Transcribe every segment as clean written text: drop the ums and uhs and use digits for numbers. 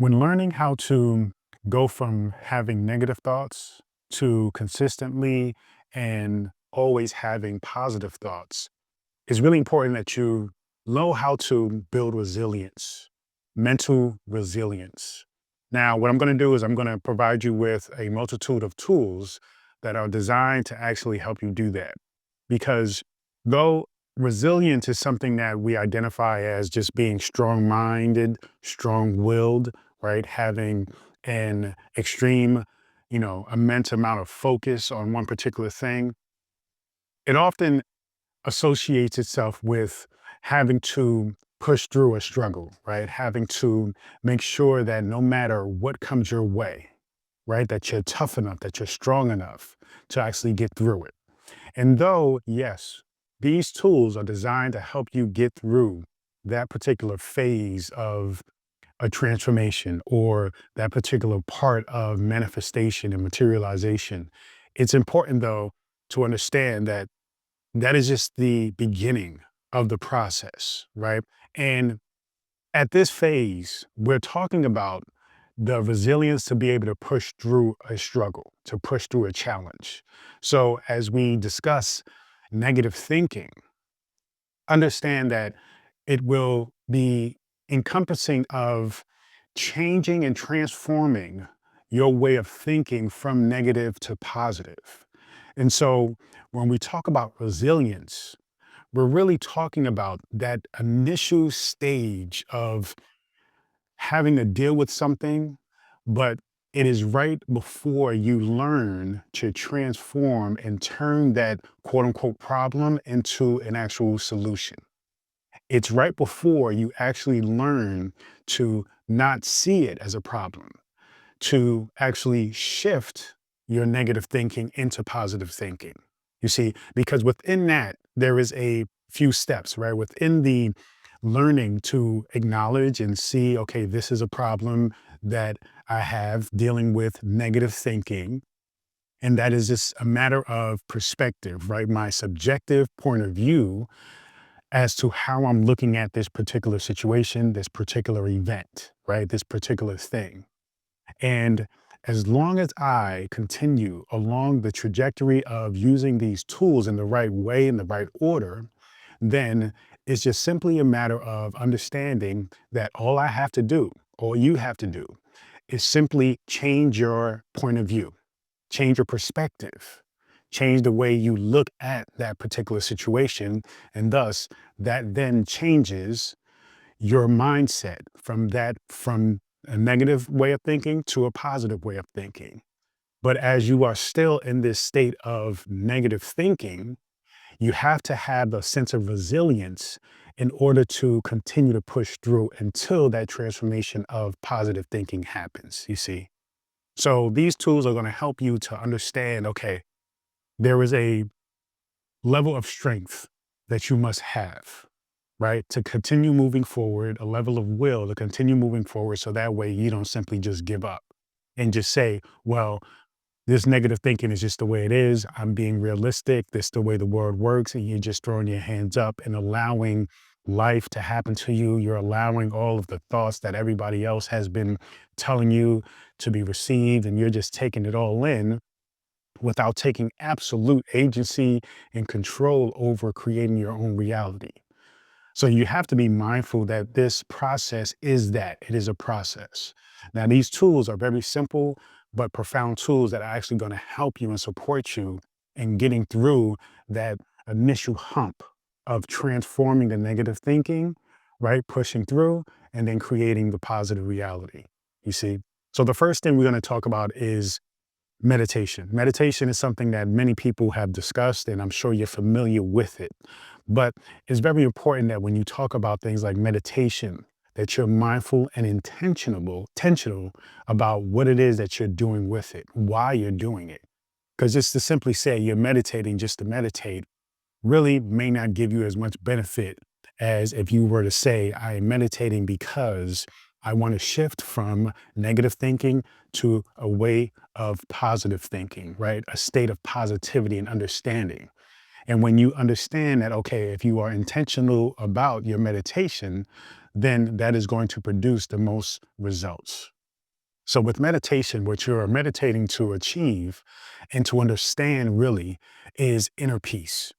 When learning how to go from having negative thoughts to consistently and always having positive thoughts, it's really important that you know how to build resilience, mental resilience. Now, what I'm going to do is I'm going to provide you with a multitude of tools that are designed to actually help you do that. Because though resilience is something that we identify as just being strong minded, strong willed, right? Having an extreme, immense amount of focus on one particular thing, it often associates itself with having to push through a struggle, right? Having to make sure that no matter what comes your way, right, that you're tough enough, that you're strong enough to actually get through it. And though, yes, these tools are designed to help you get through that particular phase of a transformation or that particular part of manifestation and materialization, it's important though to understand that that is just the beginning of the process, right? And at this phase, we're talking about the resilience to be able to push through a struggle, to push through a challenge. So, as we discuss negative thinking, understand that it will be encompassing of changing and transforming your way of thinking from negative to positive. And so, when we talk about resilience, we're really talking about that initial stage of having to deal with something, but it is right before you learn to transform and turn that quote unquote problem into an actual solution. It's right before you actually learn to not see it as a problem, to actually shift your negative thinking into positive thinking. You see, because within that, there is a few steps, right? Within the learning to acknowledge and see, okay, this is a problem that I have dealing with negative thinking. And that is just a matter of perspective, right? My subjective point of view as to how I'm looking at this particular situation, this particular event, right? This particular thing. And as long as I continue along the trajectory of using these tools in the right way, in the right order, then it's just simply a matter of understanding that all I have to do, all you have to do, is simply change your point of view, change your perspective, change the way you look at that particular situation. And thus, that then changes your mindset from a negative way of thinking to a positive way of thinking. But as you are still in this state of negative thinking, you have to have a sense of resilience in order to continue to push through until that transformation of positive thinking happens, you see. So these tools are going to help you to understand, okay, there is a level of strength that you must have, right? To continue moving forward, a level of will to continue moving forward. So that way you don't simply just give up and just say, well, this negative thinking is just the way it is. I'm being realistic. This is the way the world works. And you're just throwing your hands up and allowing life to happen to you. You're allowing all of the thoughts that everybody else has been telling you to be received. And you're just taking it all in without taking absolute agency and control over creating your own reality. So you have to be mindful that this process is that it is a process. Now, these tools are very simple, but profound tools that are actually going to help you and support you in getting through that initial hump of transforming the negative thinking, right? Pushing through and then creating the positive reality. You see? So the first thing we're going to talk about is meditation. Meditation is something that many people have discussed, and I'm sure you're familiar with it. But it's very important that when you talk about things like meditation, that you're mindful and intentional about what it is that you're doing with it, why you're doing it. Because just to simply say you're meditating just to meditate really may not give you as much benefit as if you were to say, I am meditating because I want to shift from negative thinking to a way of positive thinking, right? A state of positivity and understanding. And when you understand that, okay, if you are intentional about your meditation, then that is going to produce the most results, So with meditation, what you're meditating to achieve and to understand really is inner peace.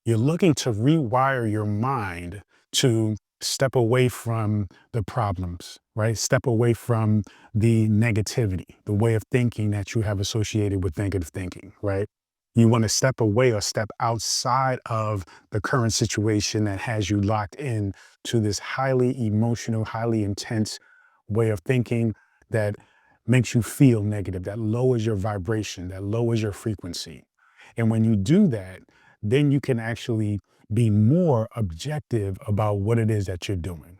You're looking to rewire your mind to step away from the problems, right? Step away from the negativity, the way of thinking that you have associated with negative thinking, right? You want to step away or step outside of the current situation that has you locked in to this highly emotional, highly intense way of thinking that makes you feel negative, that lowers your vibration, that lowers your frequency. And when you do that, then you can actually be more objective about what it is that you're doing.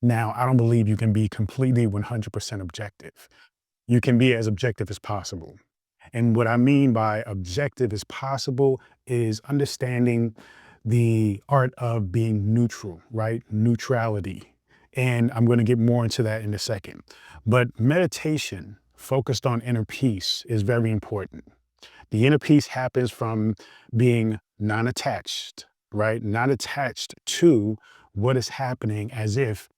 Now, I don't believe you can be completely 100% objective. You can be as objective as possible. And what I mean by objective as possible is understanding the art of being neutral, right? Neutrality. And I'm going to get more into that in a second. But meditation focused on inner peace is very important. The inner peace happens from being non attached, right? Not attached to what is happening as if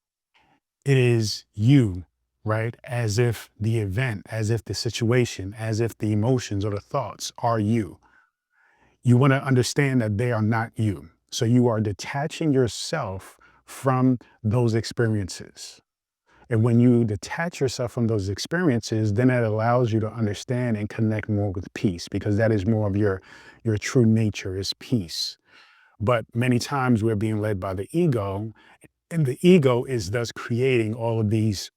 it is you, right? As if the event, as if the situation, as if the emotions or the thoughts are you. You want to understand that they are not you. So you are detaching yourself from those experiences. And when you detach yourself from those experiences, then it allows you to understand and connect more with peace because that is more of your true nature is peace. But many times we're being led by the ego, and the ego is thus creating all of these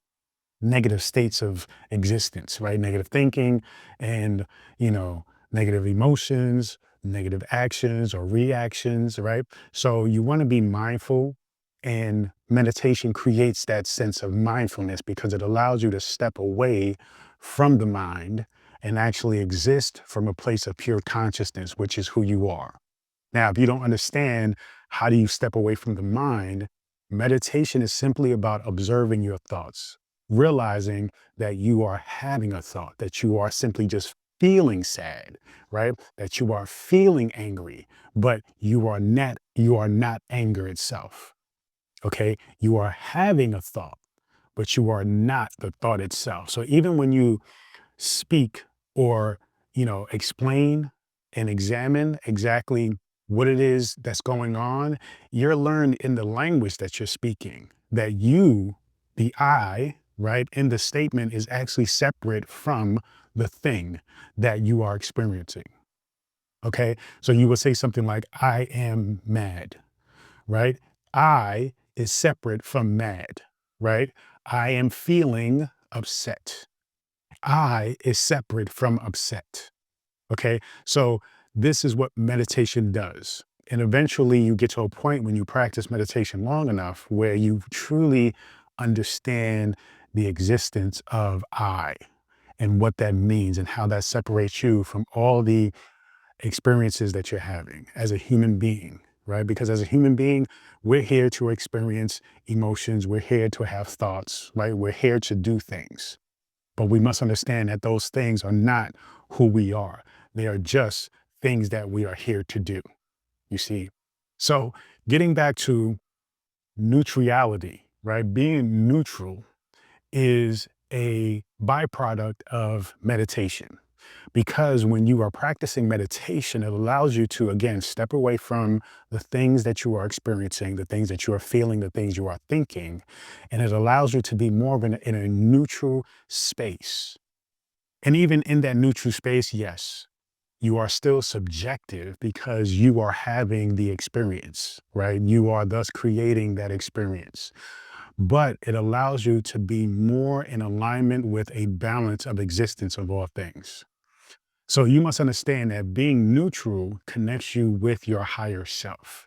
negative states of existence, right? Negative thinking and, you know, negative emotions, negative actions or reactions, right? So you want to be mindful, and meditation creates that sense of mindfulness because it allows you to step away from the mind and actually exist from a place of pure consciousness, which is who you are. Now, if you don't understand how do you step away from the mind, meditation is simply about observing your thoughts, realizing that you are having a thought, that you are simply just feeling sad, right? That you are feeling angry, but you are not anger itself. Okay? You are having a thought, but you are not the thought itself. So even when you speak or explain and examine exactly what it is that's going on, you're learned in the language that you're speaking that you, the I, right, in the statement is actually separate from the thing that you are experiencing. Okay, so you would say something like I am mad, right? I is separate from mad, right? I am feeling upset. I is separate from upset. Okay. So this is what meditation does. And eventually you get to a point when you practice meditation long enough where you truly understand the existence of I and what that means and how that separates you from all the experiences that you're having as a human being, right? Because as a human being, we're here to experience emotions. We're here to have thoughts, right? We're here to do things. But we must understand that those things are not who we are. They are just things that we are here to do, you see? So getting back to neutrality, right? Being neutral is a byproduct of meditation. Because when you are practicing meditation, it allows you to, again, step away from the things that you are experiencing, the things that you are feeling, the things you are thinking. And it allows you to be more of in a neutral space. And even in that neutral space, yes, you are still subjective because you are having the experience, right? You are thus creating that experience. But it allows you to be more in alignment with a balance of existence of all things. So you must understand that being neutral connects you with your higher self.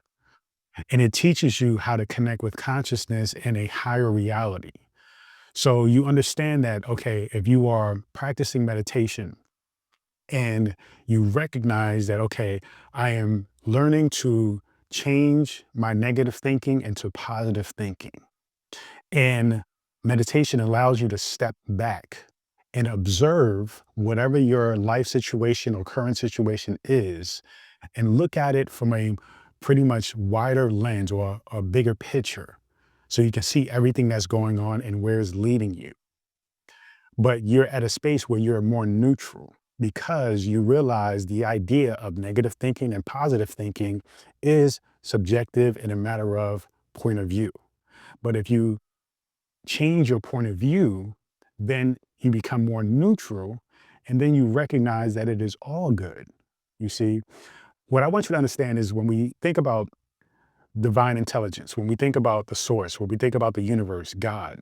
And it teaches you how to connect with consciousness in a higher reality. So you understand that, okay, if you are practicing meditation and you recognize that, okay, I am learning to change my negative thinking into positive thinking. And meditation allows you to step back and observe whatever your life situation or current situation is and look at it from a pretty much wider lens or a bigger picture so you can see everything that's going on and where it's leading you. but you're at a space where you're more neutral because you realize the idea of negative thinking and positive thinking is subjective and a matter of point of view. But if you change your point of view, then you become more neutral and then you recognize that it is all good. You see, what I want you to understand is when we think about divine intelligence, when we think about the source, when we think about the universe, God,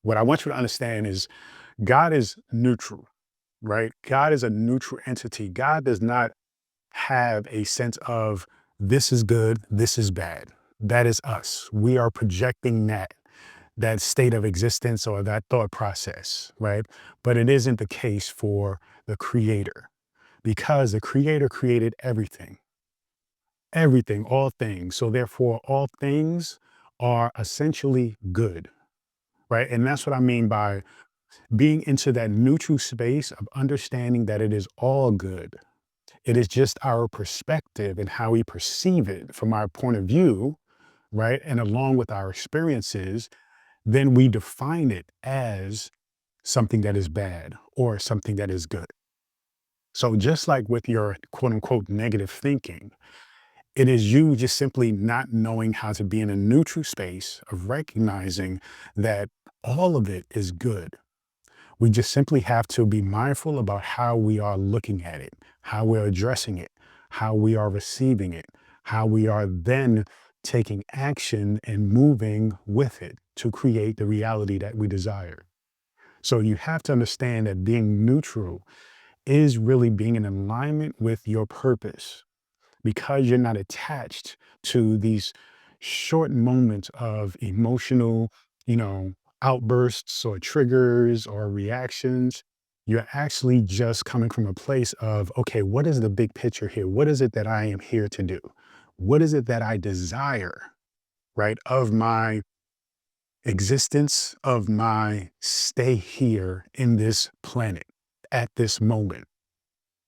what I want you to understand is God is neutral, right? God is a neutral entity. God does not have a sense of this is good, this is bad. That is us. We are projecting that state of existence or that thought process, right? But it isn't the case for the creator because the creator created everything, all things. So therefore, all things are essentially good, right? And that's what I mean by being into that neutral space of understanding that it is all good. It is just our perspective and how we perceive it from our point of view, right? And along with our experiences, then we define it as something that is bad or something that is good. So just like with your quote unquote negative thinking, it is you just simply not knowing how to be in a neutral space of recognizing that all of it is good. We just simply have to be mindful about how we are looking at it, how we're addressing it, how we are receiving it, how we are then taking action and moving with it to create the reality that we desire. So you have to understand that being neutral is really being in alignment with your purpose because you're not attached to these short moments of emotional, you know, outbursts or triggers or reactions. You're actually just coming from a place of, okay, what is the big picture here? What is it that I am here to do? What is it that I desire, right? Of my existence, of my stay here in this planet at this moment.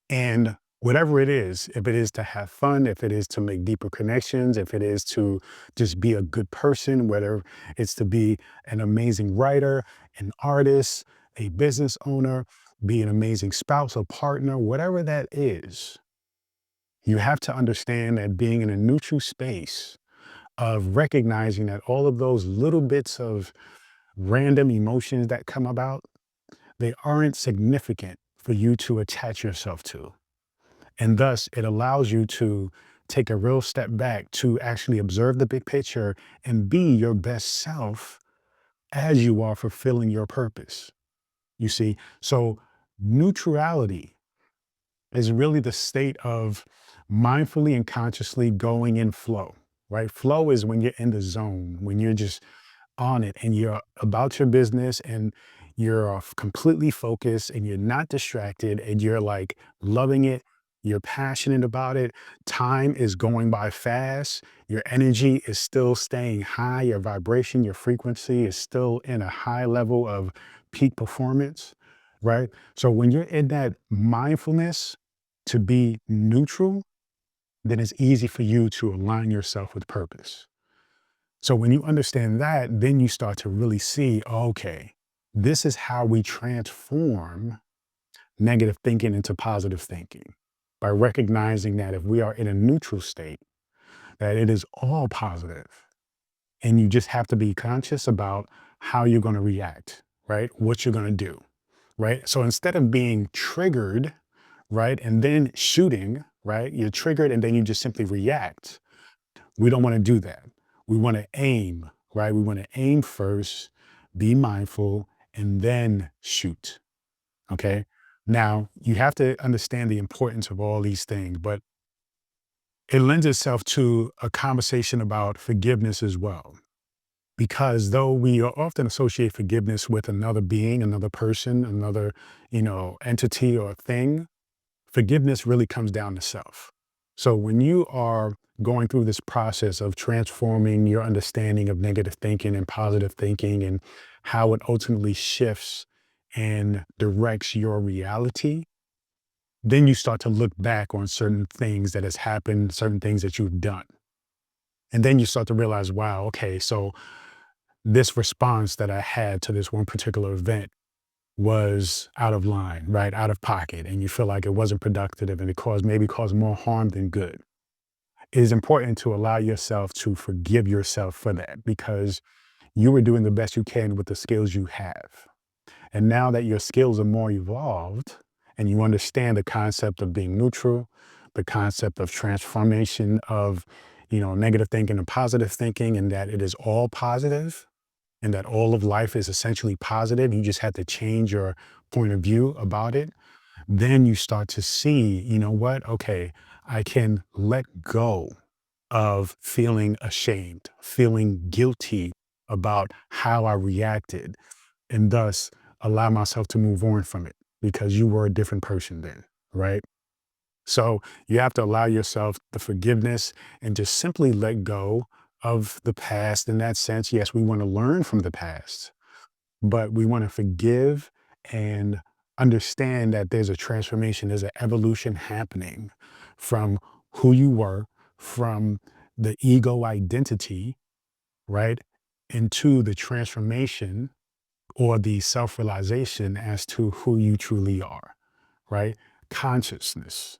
And whatever it is, if it is to have fun, if it is to make deeper connections, if it is to just be a good person, whether it's to be an amazing writer, an artist, a business owner, be an amazing spouse or partner, whatever that is, you have to understand that being in a neutral space of recognizing that all of those little bits of random emotions that come about, they aren't significant for you to attach yourself to. And thus, it allows you to take a real step back to actually observe the big picture and be your best self as you are fulfilling your purpose. You see, so neutrality is really the state of mindfully and consciously going in flow, right? Flow is when you're in the zone, when you're just on it and you're about your business and you're completely focused and you're not distracted and you're like loving it. You're passionate about it. Time is going by fast. Your energy is still staying high. Your vibration, your frequency is still in a high level of peak performance, right? So when you're in that mindfulness to be neutral, then it's easy for you to align yourself with purpose. So when you understand that, then you start to really see, okay, this is how we transform negative thinking into positive thinking by recognizing that if we are in a neutral state, that it is all positive, and you just have to be conscious about how you're going to react, right? What you're going to do, right? So instead of being triggered, right, and then shooting, right, you're triggered and then you just simply react. We don't want to do that. We want to aim, right? We want to aim first, be mindful, and then shoot. Okay. Now, you have to understand the importance of all these things, but it lends itself to a conversation about forgiveness as well. Because though we often associate forgiveness with another being, another person, another, entity or thing, forgiveness really comes down to self. So when you are going through this process of transforming your understanding of negative thinking and positive thinking and how it ultimately shifts and directs your reality, then you start to look back on certain things that has happened, certain things that you've done. And then you start to realize, wow, okay, so this response that I had to this one particular event, was out of line, right? Out of pocket, and you feel like it wasn't productive and it caused more harm than good. It is important to allow yourself to forgive yourself for that because you were doing the best you can with the skills you have. And now that your skills are more evolved and you understand the concept of being neutral, the concept of transformation of, negative thinking and positive thinking, and that it is all positive and that all of life is essentially positive. You just have to change your point of view about it. Then you start to see, you know what? Okay, I can let go of feeling ashamed, feeling guilty about how I reacted, and thus allow myself to move on from it because you were a different person then, right? So you have to allow yourself the forgiveness and just simply let go of the past in that sense. Yes, we want to learn from the past, but we want to forgive and understand that there's a transformation, there's an evolution happening from who you were, from the ego identity, right, into the transformation or the self realization as to who you truly are, right? Consciousness,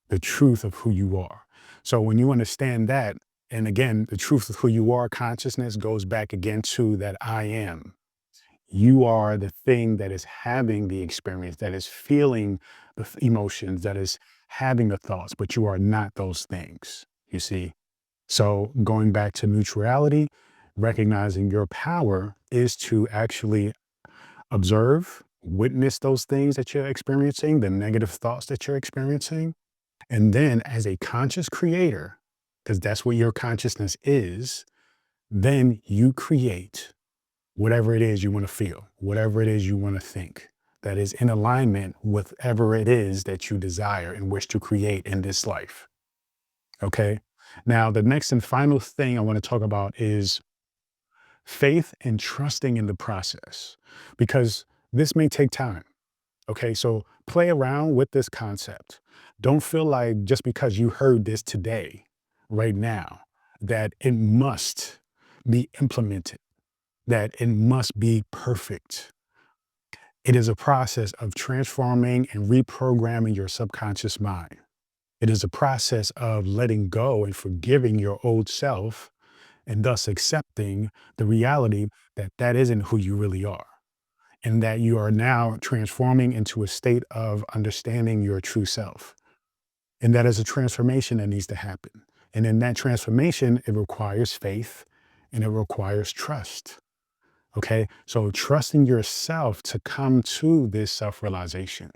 the truth of who you are. So when you understand that, and again, the truth of who you are, consciousness goes back again to that I am. You are the thing that is having the experience, that is feeling the emotions, that is having the thoughts, but you are not those things, you see? So going back to neutrality, recognizing your power is to actually observe, witness those things that you're experiencing, the negative thoughts that you're experiencing. And then as a conscious creator, because that's what your consciousness is, then you create whatever it is you want to feel, whatever it is you want to think that is in alignment with whatever it is that you desire and wish to create in this life. Okay. Now, the next and final thing I want to talk about is faith and trusting in the process, because this may take time. Okay. So play around with this concept. Don't feel like just because you heard this today, right now, that it must be implemented, that it must be perfect. It is a process of transforming and reprogramming your subconscious mind. It is a process of letting go and forgiving your old self and thus accepting the reality that that isn't who you really are and that you are now transforming into a state of understanding your true self. And that is a transformation that needs to happen. And in that transformation, it requires faith and it requires trust. Okay. So trusting yourself to come to this self realization.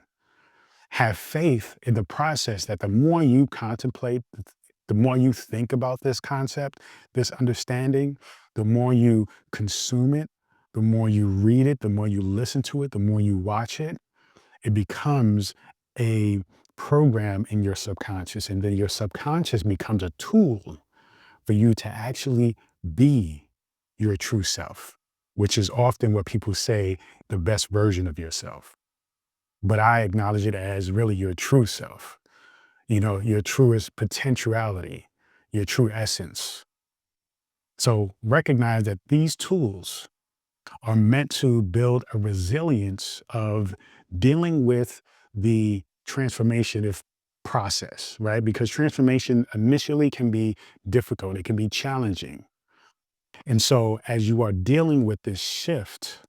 Have faith in the process that the more you contemplate, the more you think about this concept, this understanding, the more you consume it, the more you read it, the more you listen to it, the more you watch it, it becomes a program in your subconscious. And then your subconscious becomes a tool for you to actually be your true self, which is often what people say the best version of yourself. But I acknowledge it as really your true self, your truest potentiality, your true essence. So recognize that these tools are meant to build a resilience of dealing with the transformative process, right? Because transformation initially can be difficult, it can be challenging. And so, as you are dealing with this shift,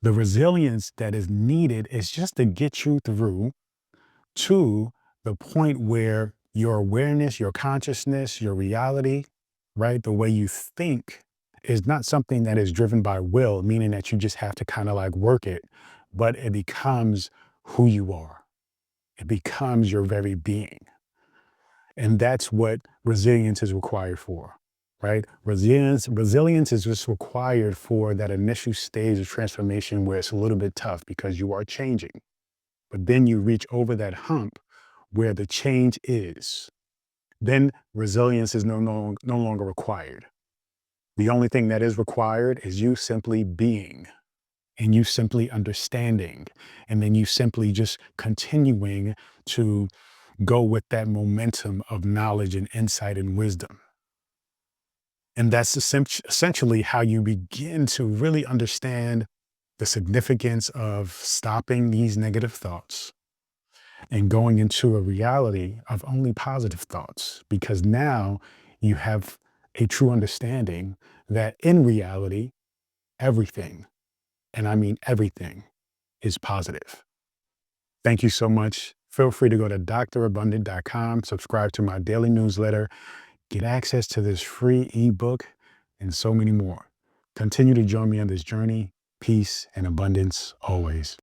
the resilience that is needed is just to get you through to the point where your awareness, your consciousness, your reality, right, the way you think is not something that is driven by will, meaning that you just have to kind of like work it, but it becomes who you are. It becomes your very being. And that's what resilience is required for, right? Resilience is just required for that initial stage of transformation where it's a little bit tough because you are changing. But then you reach over that hump where the change is. Then resilience is no longer required. The only thing that is required is you simply being and you simply understanding. And then you simply just continuing to go with that momentum of knowledge and insight and wisdom. And that's essentially how you begin to really understand the significance of stopping these negative thoughts and going into a reality of only positive thoughts, because now you have a true understanding that in reality, everything, and I mean everything, is positive. Thank you so much. Feel free to go to drabundant.com, subscribe to my daily newsletter, get access to this free ebook, and so many more. Continue to join me on this journey. Peace and abundance always.